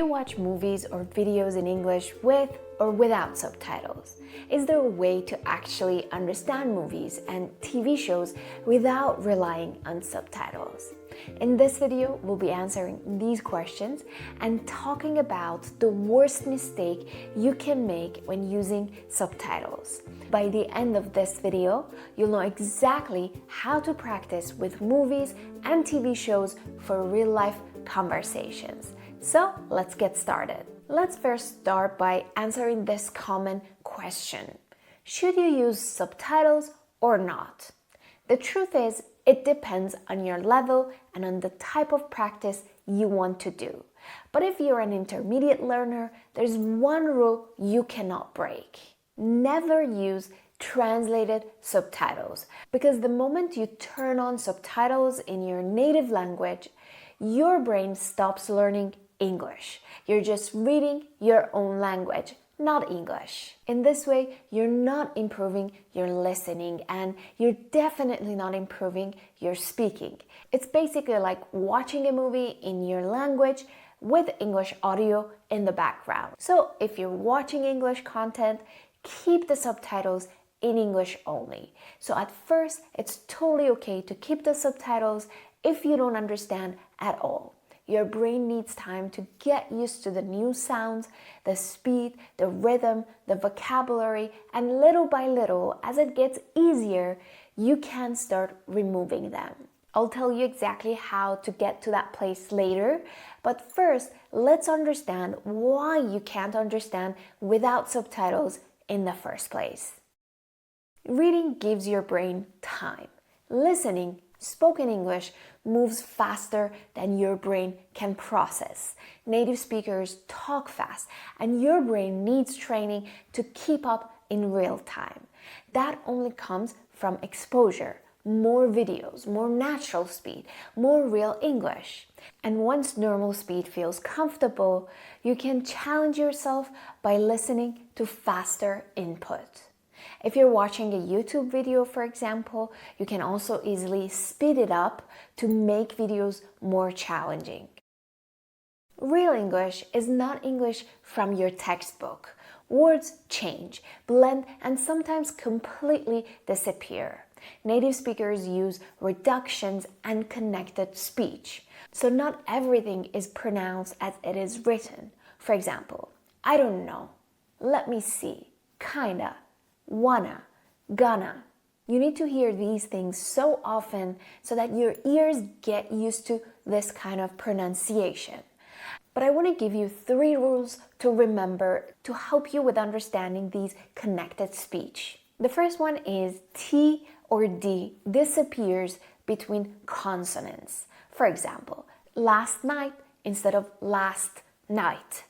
Do you watch movies or videos in English with or without subtitles? Is there a way to actually understand movies and TV shows without relying on subtitles? In this video, we'll be answering these questions and talking about the worst mistake you can make when using subtitles. By the end of this video, you'll know exactly how to practice with movies and TV shows for real-life conversations. So let's get started. Let's first start by answering this common question. Should you use subtitles or not? The truth is, it depends on your level and on the type of practice you want to do. But if you're an intermediate learner, there's one rule you cannot break. Never use translated subtitles, because the moment you turn on subtitles in your native language, your brain stops learning English. You're just reading your own language, not English. In this way, you're not improving your listening and you're definitely not improving your speaking. It's basically like watching a movie in your language with English audio in the background. So if you're watching English content, keep the subtitles in English only. So at first, it's totally okay to keep the subtitles if you don't understand at all. Your brain needs time to get used to the new sounds, the speed, the rhythm, the vocabulary, and little by little, as it gets easier, you can start removing them. I'll tell you exactly how to get to that place later, but first, let's understand why you can't understand without subtitles in the first place. Reading gives your brain time. Listening, spoken English, moves faster than your brain can process. Native speakers talk fast, and your brain needs training to keep up in real time. That only comes from exposure, more videos, more natural speed, more real English. And once normal speed feels comfortable, you can challenge yourself by listening to faster input. If you're watching a YouTube video, for example, you can also easily speed it up to make videos more challenging. Real English is not English from your textbook. Words change, blend, and sometimes completely disappear. Native speakers use reductions and connected speech, so not everything is pronounced as it is written. For example, I don't know, let me see, kinda, wanna, gonna. You need to hear these things so often so that your ears get used to this kind of pronunciation. But I want to give you 3 rules to remember to help you with understanding these connected speech. The first one is T or D disappears between consonants. For example, last night instead of last night.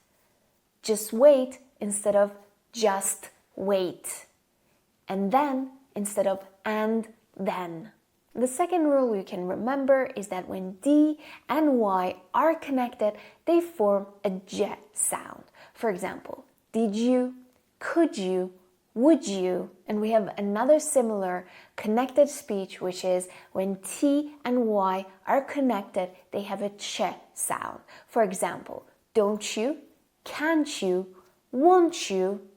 Just wait instead of just wait. And then instead of and then. The second rule you can remember is that when D and Y are connected, they form a J sound. For example, did you, could you, would you? And we have another similar connected speech, which is when T and Y are connected, they have a Ch sound. For example, don't you, can't you, won't you?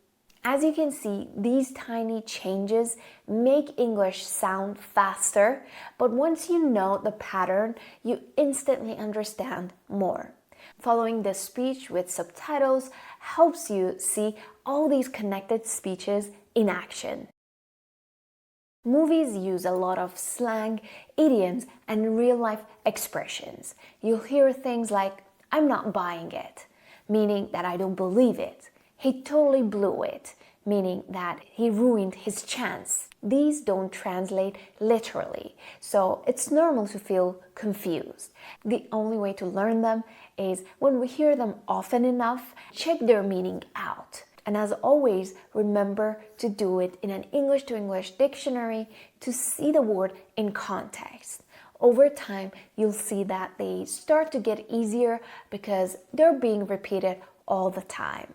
As you can see, these tiny changes make English sound faster, but once you know the pattern, you instantly understand more. Following this speech with subtitles helps you see all these connected speeches in action. Movies use a lot of slang, idioms, and real-life expressions. You'll hear things like, I'm not buying it, meaning that I don't believe it. He totally blew it, meaning that he ruined his chance. These don't translate literally, so it's normal to feel confused. The only way to learn them is when we hear them often enough, check their meaning out. And as always, remember to do it in an English-to-English dictionary to see the word in context. Over time, you'll see that they start to get easier because they're being repeated all the time.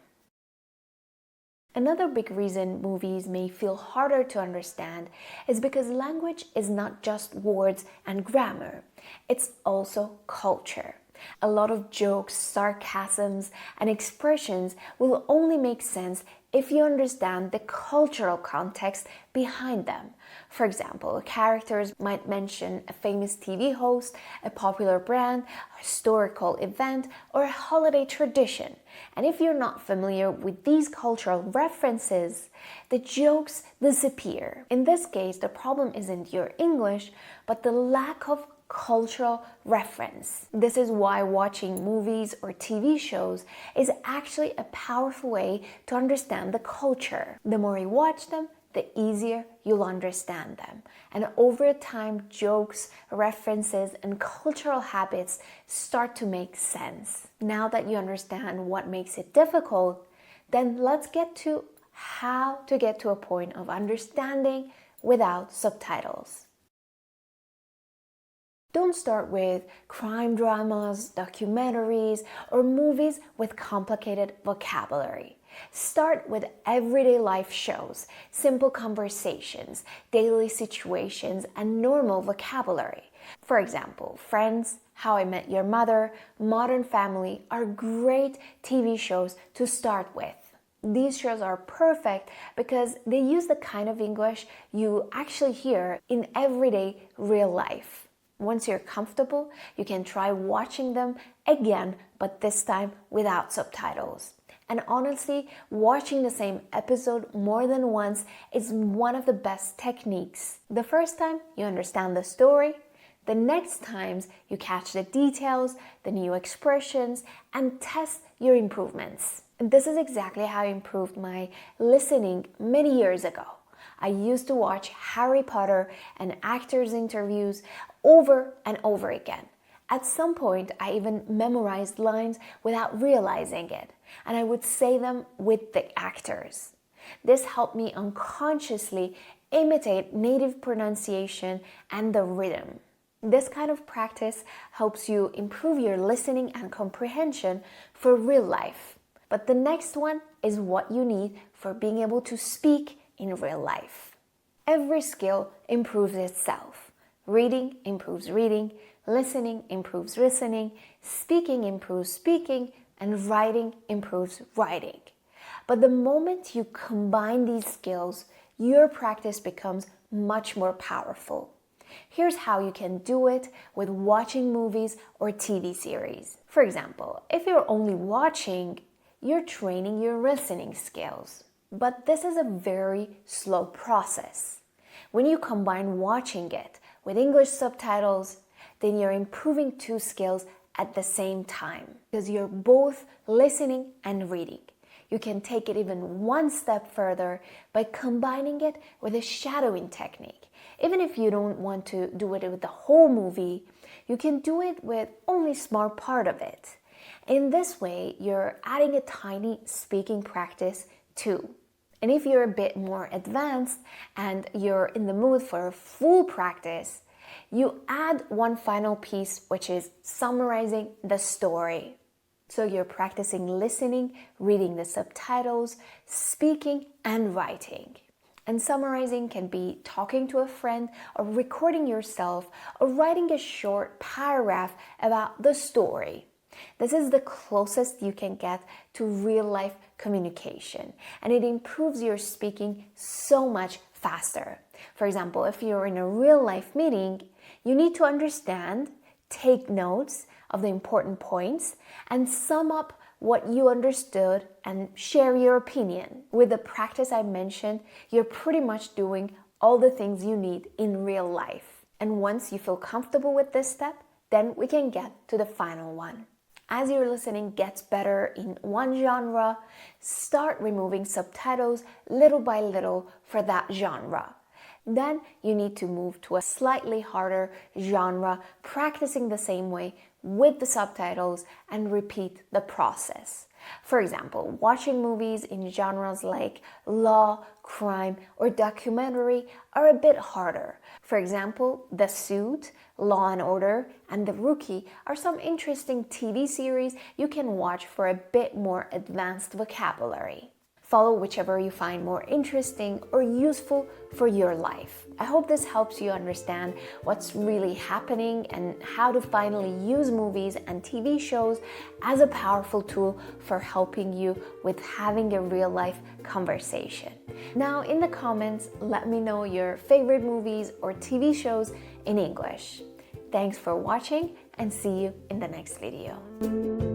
Another big reason movies may feel harder to understand is because language is not just words and grammar, it's also culture. A lot of jokes, sarcasms, and expressions will only make sense if you understand the cultural context behind them. For example, characters might mention a famous TV host, a popular brand, a historical event, or a holiday tradition. And if you're not familiar with these cultural references, the jokes disappear. In this case, the problem isn't your English, but the lack of cultural reference. This is why watching movies or TV shows is actually a powerful way to understand the culture. The more you watch them, the easier you'll understand them. And over time, jokes, references, and cultural habits start to make sense. Now that you understand what makes it difficult, then let's get to how to get to a point of understanding without subtitles. Don't start with crime dramas, documentaries, or movies with complicated vocabulary. Start with everyday life shows, simple conversations, daily situations, and normal vocabulary. For example, Friends, How I Met Your Mother, Modern Family are great TV shows to start with. These shows are perfect because they use the kind of English you actually hear in everyday real life. Once you're comfortable, you can try watching them again, but this time without subtitles. And honestly, watching the same episode more than once is one of the best techniques. The first time, you understand the story. The next times, you catch the details, the new expressions, and test your improvements. And this is exactly how I improved my listening many years ago. I used to watch Harry Potter and actors' interviews over and over again. At some point, I even memorized lines without realizing it, and I would say them with the actors. This helped me unconsciously imitate native pronunciation and the rhythm. This kind of practice helps you improve your listening and comprehension for real life. But the next one is what you need for being able to speak in real life. Every skill improves itself. Reading improves reading, listening improves listening, speaking improves speaking, and writing improves writing. But the moment you combine these skills, your practice becomes much more powerful. Here's how you can do it with watching movies or TV series. For example, if you're only watching, you're training your listening skills. But this is a very slow process. When you combine watching it with English subtitles, then you're improving two skills at the same time because you're both listening and reading. You can take it even one step further by combining it with a shadowing technique. Even if you don't want to do it with the whole movie, you can do it with only a small part of it. In this way, you're adding a tiny speaking practice too. And if you're a bit more advanced and you're in the mood for a full practice, you add one final piece, which is summarizing the story. So you're practicing listening, reading the subtitles, speaking, and writing. And summarizing can be talking to a friend or recording yourself or writing a short paragraph about the story. This is the closest you can get to real-life communication, and it improves your speaking so much faster. For example, if you're in a real-life meeting, you need to understand, take notes of the important points, and sum up what you understood and share your opinion. With the practice I mentioned, you're pretty much doing all the things you need in real life. And once you feel comfortable with this step, then we can get to the final one. As your listening gets better in one genre, start removing subtitles little by little for that genre. Then you need to move to a slightly harder genre, practicing the same way with the subtitles and repeat the process. For example, watching movies in genres like law, crime, or documentary are a bit harder. For example, The Suit, Law and Order, and The Rookie are some interesting TV series you can watch for a bit more advanced vocabulary. Follow whichever you find more interesting or useful for your life. I hope this helps you understand what's really happening and how to finally use movies and TV shows as a powerful tool for helping you with having a real-life conversation. Now, in the comments, let me know your favorite movies or TV shows in English. Thanks for watching and see you in the next video.